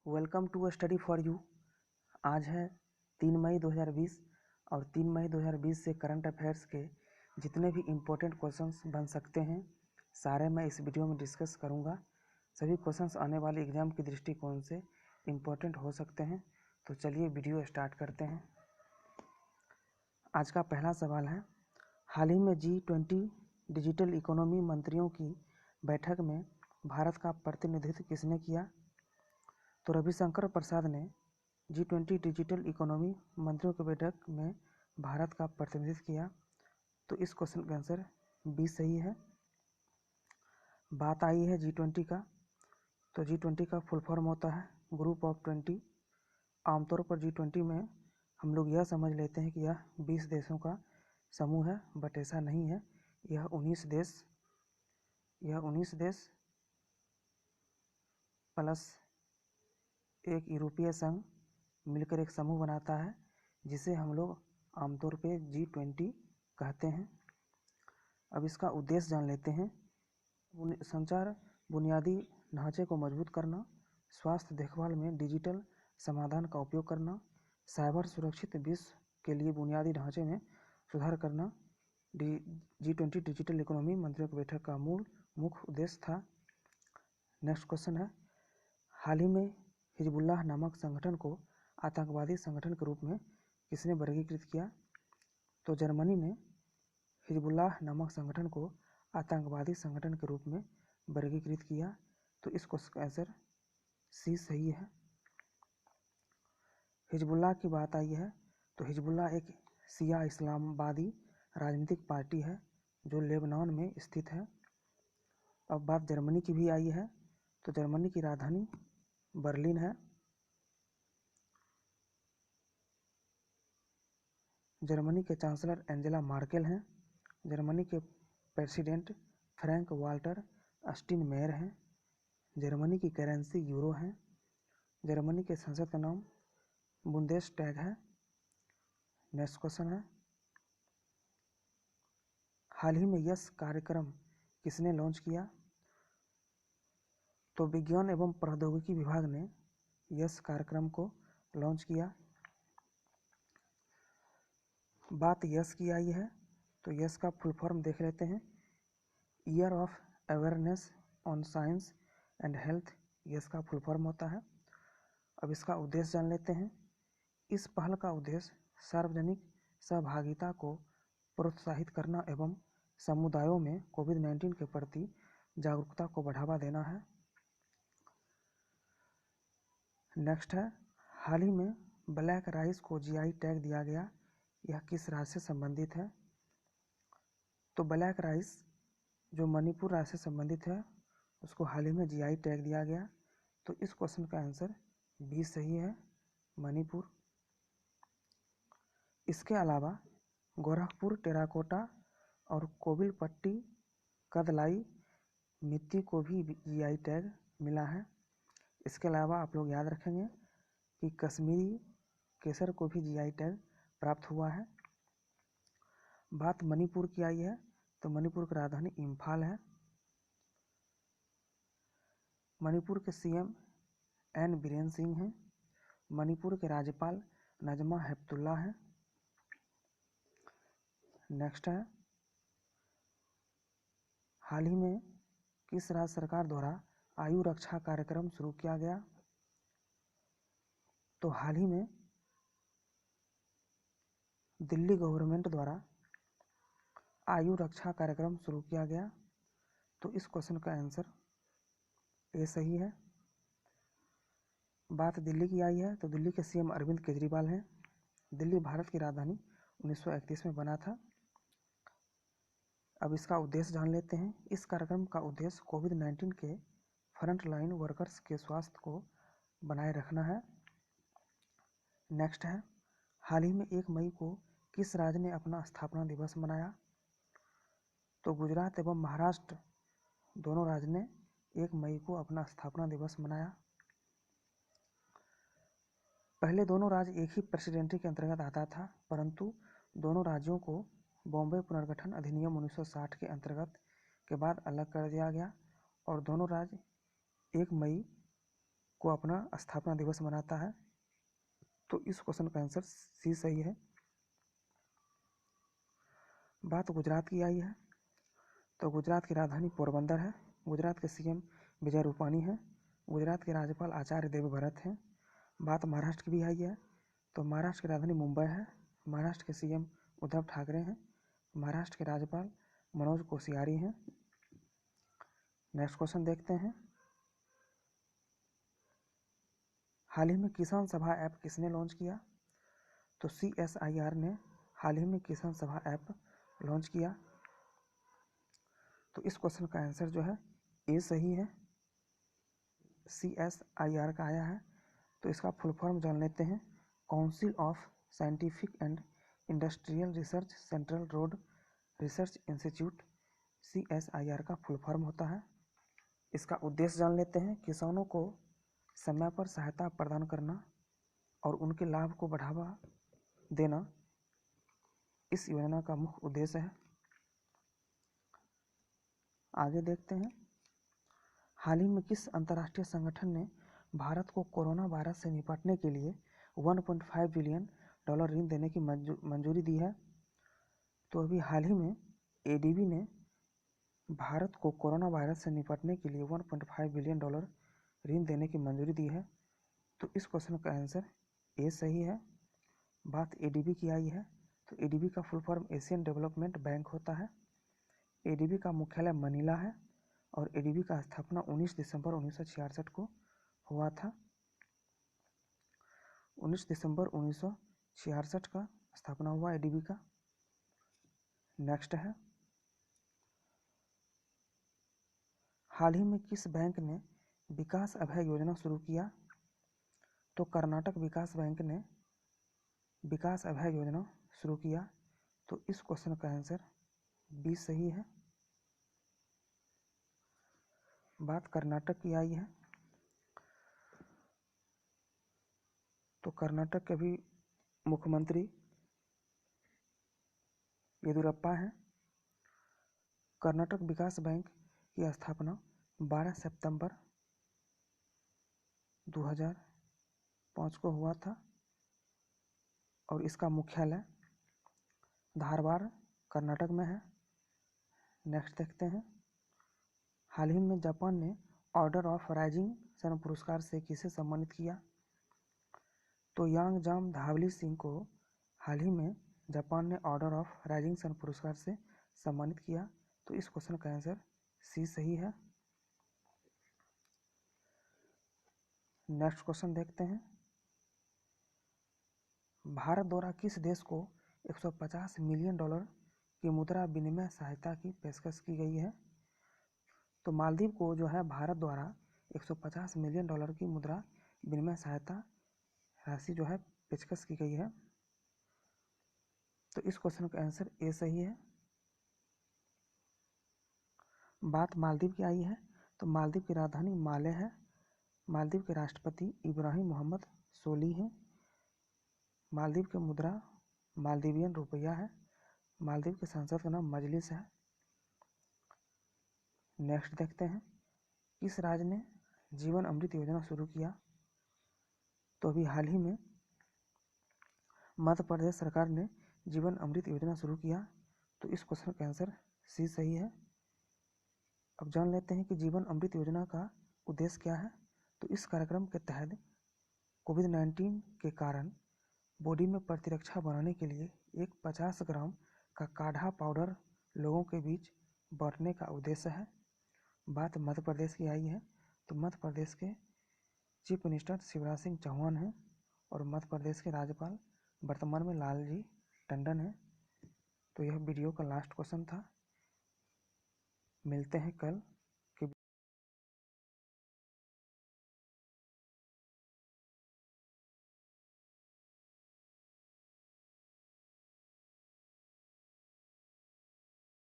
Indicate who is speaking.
Speaker 1: Welcome to study for you. आज है 3 मई 2020 और 3 मई 2020 से करंट अफेयर्स के जितने भी इम्पोर्टेंट क्वेश्चंस बन सकते हैं सारे मैं इस वीडियो में डिस्कस करूंगा। सभी क्वेश्चंस आने वाले एग्जाम के दृष्टिकोण से इम्पोर्टेंट हो सकते हैं। तो चलिए वीडियो स्टार्ट करते हैं। आज का पहला सवाल है, हाल ही में G20 डिजिटल इकोनॉमी मंत्रियों की बैठक में भारत का प्रतिनिधित्व किसने किया? तो रविशंकर प्रसाद ने G20 डिजिटल इकोनॉमी मंत्रियों की बैठक में भारत का प्रतिनिधित्व किया। तो इस क्वेश्चन का आंसर बी सही है। बात आई है G20 का, तो G20 का फुल फॉर्म होता है ग्रुप ऑफ 20। आमतौर पर G20 में हम लोग यह समझ लेते हैं कि यह 20 देशों का समूह है, बट ऐसा नहीं है। यह 19 देश प्लस एक यूरोपीय संघ मिलकर एक समूह बनाता है, जिसे हम लोग आमतौर पे G20 कहते हैं। अब इसका उद्देश्य जान लेते हैं। संचार बुनियादी ढांचे को मजबूत करना, स्वास्थ्य देखभाल में डिजिटल समाधान का उपयोग करना, साइबर सुरक्षित विश्व के लिए बुनियादी ढांचे में सुधार करना G20 डिजिटल इकोनॉमी मंत्रियों की बैठक का मुख्य उद्देश्य था। नेक्स्ट क्वेश्चन है, हाल ही में हिजबुल्लाह नामक संगठन को आतंकवादी संगठन के रूप में किसने वर्गीकृत किया? तो जर्मनी ने हिजबुल्लाह नामक संगठन को आतंकवादी संगठन के रूप में वर्गीकृत किया। तो इस क्वेश्चन का आंसर सी सही है। हिजबुल्लाह की बात आई है, तो हिजबुल्लाह एक शिया इस्लामवादी राजनीतिक पार्टी है जो लेबनान में स्थित है। अब बात जर्मनी की भी आई है, तो जर्मनी की राजधानी बर्लिन है। जर्मनी के चांसलर एंजेला मार्केल हैं। जर्मनी के प्रेसिडेंट फ्रैंक वाल्टर स्टीनमेयर हैं। जर्मनी की करेंसी यूरो है। जर्मनी के संसद का नाम बुंदेसटैग है। नेक्स्ट क्वेश्चन है, हाल ही में यश कार्यक्रम किसने लॉन्च किया? तो विज्ञान एवं प्रौद्योगिकी विभाग ने यश कार्यक्रम को लॉन्च किया। बात यश की आई है, तो यश का फुल फॉर्म देख लेते हैं। Year of awareness on science and health, YASH का फुल फॉर्म होता है। अब इसका उद्देश्य जान लेते हैं। इस पहल का उद्देश्य सार्वजनिक सहभागिता को प्रोत्साहित करना एवं समुदायों में कोविड-19 के प्रति जागरूकता को बढ़ावा देना है। नेक्स्ट है, हाल ही में ब्लैक राइस को GI टैग दिया गया, यह किस राज्य से संबंधित है? तो ब्लैक राइस जो मणिपुर राज्य से संबंधित है, उसको हाल ही में GI टैग दिया गया। तो इस क्वेश्चन का आंसर बी सही है, मणिपुर। इसके अलावा गोरखपुर टेराकोटा और कोविलपट्टी कदलाई मिट्टी को भी GI टैग मिला है। इसके अलावा आप लोग याद रखेंगे कि कश्मीरी केसर को भी GI टैग प्राप्त हुआ है। बात मणिपुर की आई है, तो मणिपुर की राजधानी इम्फाल है। मणिपुर के CM N बीरेन सिंह हैं। मणिपुर के राज्यपाल नजमा हेपतुल्ला हैं। नेक्स्ट है, हाल ही में किस राज्य सरकार द्वारा आयु रक्षा कार्यक्रम शुरू किया गया? तो हाल ही में दिल्ली गवर्नमेंट द्वारा आयु रक्षा कार्यक्रम शुरू किया गया। तो इस क्वेश्चन का आंसर ए सही है। बात दिल्ली की आई है, तो दिल्ली के CM अरविंद केजरीवाल हैं। दिल्ली भारत की राजधानी 1931 में बना था। अब इसका उद्देश्य जान लेते हैं। इस कार्यक्रम का उद्देश्य कोविड-19 के फ्रंट लाइन वर्कर्स के स्वास्थ्य को बनाए रखना है। नेक्स्ट है, हाल ही में 1 मई को किस राज्य ने अपना स्थापना दिवस मनाया? तो गुजरात एवं महाराष्ट्र दोनों राज्य ने 1 मई को अपना स्थापना दिवस मनाया। पहले दोनों राज्य एक ही प्रेसिडेंसी के अंतर्गत आता था, परंतु दोनों राज्यों को बॉम्बे पुनर्गठन अधिनियम 1960 के अंतर्गत के बाद अलग कर दिया गया और दोनों राज्य 1 मई को अपना स्थापना दिवस मनाता है। तो इस क्वेश्चन का आंसर सी सही है। बात गुजरात की आई है, तो गुजरात की राजधानी पोरबंदर है। गुजरात के सीएम विजय रूपाणी हैं। गुजरात के राज्यपाल आचार्य देवव्रत हैं। बात महाराष्ट्र की भी आई है, तो महाराष्ट्र की राजधानी मुंबई है। महाराष्ट्र के सीएम उद्धव ठाकरे हैं। महाराष्ट्र के राज्यपाल मनोज कोश्यारी हैं। नेक्स्ट क्वेश्चन देखते हैं। हाल ही में किसान सभा ऐप किसने लॉन्च किया? तो CSIR ने हाल ही में किसान सभा ऐप लॉन्च किया। तो इस क्वेश्चन का आंसर जो है ए सही है। CSIR का आया है, तो इसका फुल फॉर्म जान लेते हैं। Council of scientific and industrial research central road research institute CSIR का फुल फॉर्म होता है। इसका उद्देश्य जान लेते हैं। किसानों को समय पर सहायता प्रदान करना और उनके लाभ को बढ़ावा देना इस योजना का मुख्य उद्देश्य है। आगे देखते हैं। हाल ही में किस अंतर्राष्ट्रीय संगठन ने भारत को कोरोना वायरस से निपटने के लिए $1.5 बिलियन ऋण देने की मंजूरी दी है? तो अभी हाल ही में ADB ने भारत को कोरोना वायरस से निपटने के लिए $1.5 बिलियन ऋण देने की मंजूरी दी है। तो इस क्वेश्चन का आंसर ए सही है। बात ADB की आई है, तो ADB का full form Asian development bank होता है। ADB का मुख्यालय मनीला है और ADB का स्थापना 19 दिसंबर 1966 को हुआ था। 19 दिसंबर 1966 का स्थापना हुआ ADB का। नेक्स्ट है, हाल ही में किस बैंक ने विकास अभय योजना शुरू किया? तो कर्नाटक विकास बैंक ने विकास अभय योजना शुरू किया। तो इस क्वेश्चन का आंसर बी सही है। बात कर्नाटक की आई है, तो कर्नाटक के भी मुख्यमंत्री येदियुरप्पा हैं। कर्नाटक विकास बैंक की स्थापना 12 सितंबर 2005 को हुआ था और इसका मुख्यालय धारवाड़ कर्नाटक में है। नेक्स्ट देखते हैं। हाल ही में जापान ने ऑर्डर ऑफ राइजिंग सन पुरस्कार से किसे सम्मानित किया? तो यांग जाम धावली सिंह को हाल ही में जापान ने ऑर्डर ऑफ राइजिंग सन पुरस्कार से सम्मानित किया। तो इस क्वेश्चन का आंसर सी सही है। नेक्स्ट क्वेश्चन देखते हैं। भारत द्वारा किस देश को $150 मिलियन की मुद्रा विनिमय सहायता की पेशकश की गई है? तो मालदीव को जो है भारत द्वारा $150 मिलियन की मुद्रा विनिमय सहायता राशि जो है पेशकश की गई है। तो इस क्वेश्चन का आंसर ए सही है। बात मालदीव की आई है, तो मालदीव की राजधानी माले है। मालदीव के राष्ट्रपति इब्राहिम मोहम्मद सोली हैं। मालदीव की मुद्रा मालदीवियन रुपया है। मालदीव की संसद का नाम मजलिस है। नेक्स्ट देखते हैं। किस राज्य ने जीवन अमृत योजना शुरू किया? तो अभी हाल ही में मध्य प्रदेश सरकार ने जीवन अमृत योजना शुरू किया। तो इस क्वेश्चन का आंसर सी सही है। अब जान लेते हैं कि जीवन अमृत योजना का उद्देश्य क्या है। तो इस कार्यक्रम के तहत कोविड-19 के कारण बॉडी में प्रतिरक्षा बनाने के लिए एक 50 ग्राम का काढ़ा पाउडर लोगों के बीच बांटने का उद्देश्य है। बात मध्य प्रदेश की आई है, तो मध्य प्रदेश के चीफ मिनिस्टर शिवराज सिंह चौहान हैं और मध्य प्रदेश के राज्यपाल वर्तमान में लालजी टंडन हैं। तो यह वीडियो का लास्ट क्वेश्चन था। मिलते हैं कल।